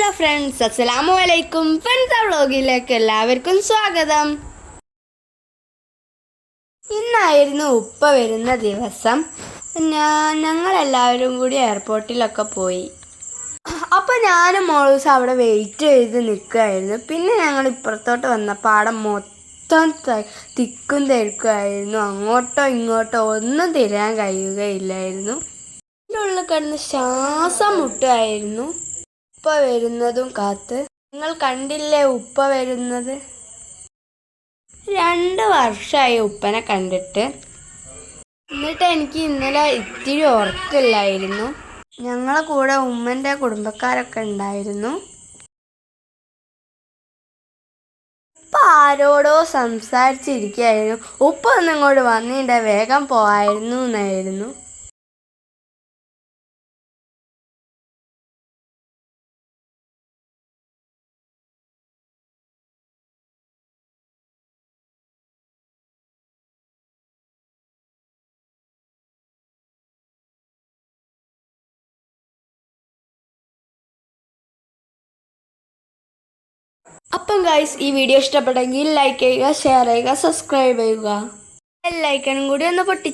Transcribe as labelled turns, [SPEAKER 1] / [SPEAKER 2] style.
[SPEAKER 1] Hello friends, അസ്സലാമു അലൈക്കും. Friends വ്ളോഗിലേക്ക് എല്ലാവർക്കും സ്വാഗതം. ഇന്നായിരുന്നു ഉപ്പ വരുന്ന ദിവസം. ഞങ്ങളെല്ലാവരും കൂടി എയർപോർട്ടിലൊക്കെ പോയി. അപ്പോൾ ഞാനും മോളൂസ് അവിടെ വെയിറ്റ് ചെയ്ത് നിൽക്കുമായിരുന്നു. പിന്നെ ഞങ്ങൾ ഇപ്പുറത്തോട്ട് വന്നപ്പോൾ അവിടെ മൊത്തം തിക്കും തിരക്കുമായിരുന്നു. അങ്ങോട്ടോ ഇങ്ങോട്ടോ ഒന്നും തിരിയാൻ കഴിയുകയില്ലായിരുന്നു. അതിൻ്റെ ഉള്ളിൽ കിടന്ന് ശ്വാസം മുട്ടുമായിരുന്നു. ഉപ്പ വരുന്നതും കാത്ത്. നിങ്ങൾ കണ്ടില്ലേ ഉപ്പ വരുന്നത്? 2 വർഷമായി ഉപ്പനെ കണ്ടിട്ട്. എന്നിട്ട് എനിക്ക് ഇന്നലെ ഇത്തിരി ഉറക്കില്ലായിരുന്നു. ഞങ്ങളെ കൂടെ ഉമ്മൻ്റെ കുടുംബക്കാരൊക്കെ ഉണ്ടായിരുന്നു. ഉപ്പ ആരോടോ സംസാരിച്ചിരിക്കുകയായിരുന്നു. ഉപ്പ ഒന്നും ഇങ്ങോട്ട് വന്നിട്ട് വേഗം പോയായിരുന്നു എന്നായിരുന്നു. അപ്പം ഗൈസ്, ഈ വീഡിയോ ഇഷ്ടപ്പെട്ടെങ്കിൽ ലൈക്ക് ചെയ്യുക, ഷെയർ ചെയ്യുക, സബ്സ്ക്രൈബ് ചെയ്യുക. ബെൽ ഐക്കണും കൂടി ഒന്ന് പൊട്ടി